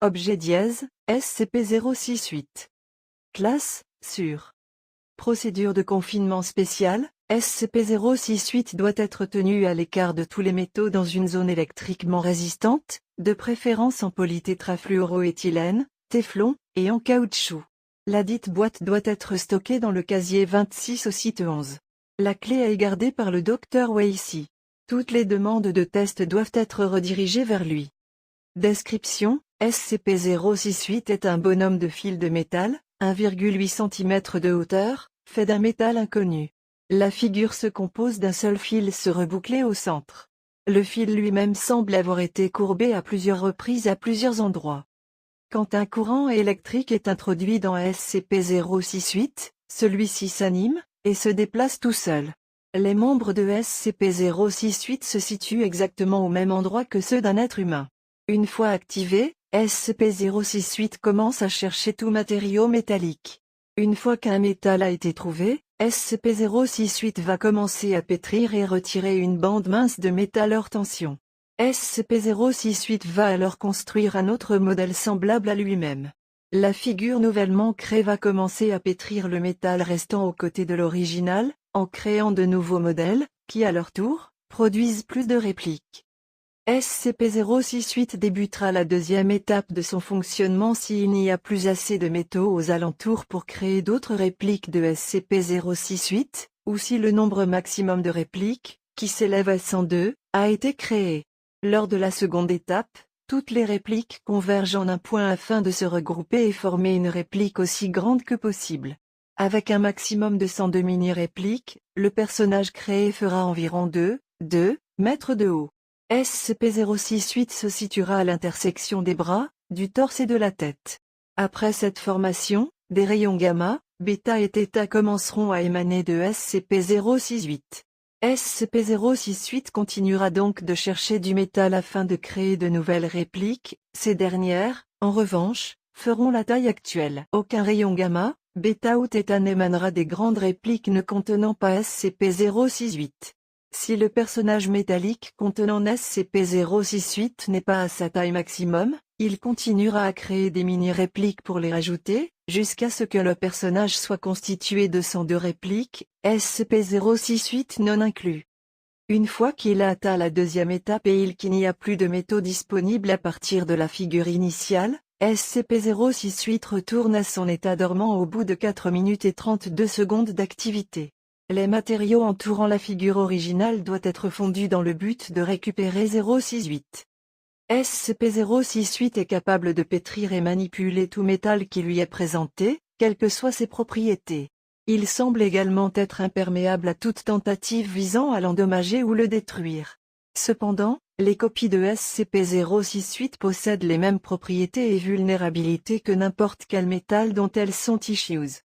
Objet dièse, SCP-068. Classe, sûre. Procédure de confinement spéciale, SCP-068 doit être tenu à l'écart de tous les métaux dans une zone électriquement résistante, de préférence en polytétrafluoroéthylène, téflon, et en caoutchouc. La dite boîte doit être stockée dans le casier 26 au site 11. La clé est gardée par le Dr. Weissy. Toutes les demandes de test doivent être redirigées vers lui. Description: SCP-068 est un bonhomme de fil de métal, 1,8 cm de hauteur, fait d'un métal inconnu. La figure se compose d'un seul fil se rebouclé au centre. Le fil lui-même semble avoir été courbé à plusieurs reprises à plusieurs endroits. Quand un courant électrique est introduit dans SCP-068, celui-ci s'anime, et se déplace tout seul. Les membres de SCP-068 se situent exactement au même endroit que ceux d'un être humain. Une fois activé, SCP-068 commence à chercher tout matériau métallique. Une fois qu'un métal a été trouvé, SCP-068 va commencer à pétrir et retirer une bande mince de métal hors tension. SCP-068 va alors construire un autre modèle semblable à lui-même. La figure nouvellement créée va commencer à pétrir le métal restant aux côtés de l'original, en créant de nouveaux modèles, qui à leur tour, produisent plus de répliques. SCP-068 débutera la deuxième étape de son fonctionnement s'il n'y a plus assez de métaux aux alentours pour créer d'autres répliques de SCP-068, ou si le nombre maximum de répliques, qui s'élève à 102, a été créé. Lors de la seconde étape, toutes les répliques convergent en un point afin de se regrouper et former une réplique aussi grande que possible. Avec un maximum de 102 mini-répliques, le personnage créé fera environ 2 mètres de haut. SCP-068 se situera à l'intersection des bras, du torse et de la tête. Après cette formation, des rayons gamma, bêta et θ commenceront à émaner de SCP-068. SCP-068 continuera donc de chercher du métal afin de créer de nouvelles répliques. Ces dernières, en revanche, feront la taille actuelle. Aucun rayon gamma, bêta ou θ n'émanera des grandes répliques ne contenant pas SCP-068. Si le personnage métallique contenant SCP-068 n'est pas à sa taille maximum, il continuera à créer des mini-répliques pour les rajouter, jusqu'à ce que le personnage soit constitué de 102 répliques, SCP-068 non inclus. Une fois qu'il a atteint la deuxième étape et qu'il n'y a plus de métaux disponibles à partir de la figure initiale, SCP-068 retourne à son état dormant au bout de 4 minutes et 32 secondes d'activité. Les matériaux entourant la figure originale doivent être fondus dans le but de récupérer 068. SCP-068 est capable de pétrir et manipuler tout métal qui lui est présenté, quelles que soient ses propriétés. Il semble également être imperméable à toute tentative visant à l'endommager ou le détruire. Cependant, les copies de SCP-068 possèdent les mêmes propriétés et vulnérabilités que n'importe quel métal dont elles sont issues.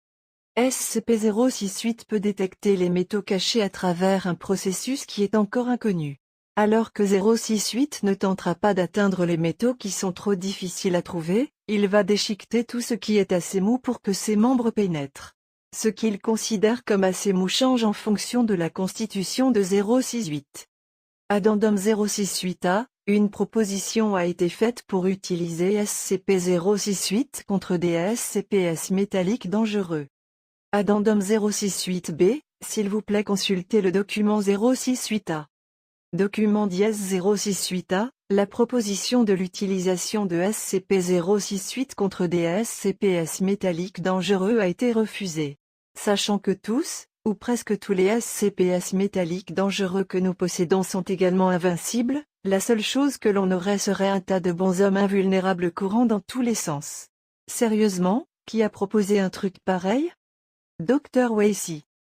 SCP-068 peut détecter les métaux cachés à travers un processus qui est encore inconnu. Alors que 068 ne tentera pas d'atteindre les métaux qui sont trop difficiles à trouver, il va déchiqueter tout ce qui est assez mou pour que ses membres pénètrent. Ce qu'il considère comme assez mou change en fonction de la constitution de 068. Addendum 068-A, une proposition a été faite pour utiliser SCP-068 contre des SCPS métalliques dangereux. Addendum 068-B, s'il vous plaît consultez le document 068-A. Document dièse 068-A, la proposition de l'utilisation de SCP-068 contre des SCPS métalliques dangereux a été refusée. Sachant que tous, ou presque tous les SCPS métalliques dangereux que nous possédons sont également invincibles, la seule chose que l'on aurait serait un tas de bonshommes invulnérables courant dans tous les sens. Sérieusement, qui a proposé un truc pareil? Dr. Weissy.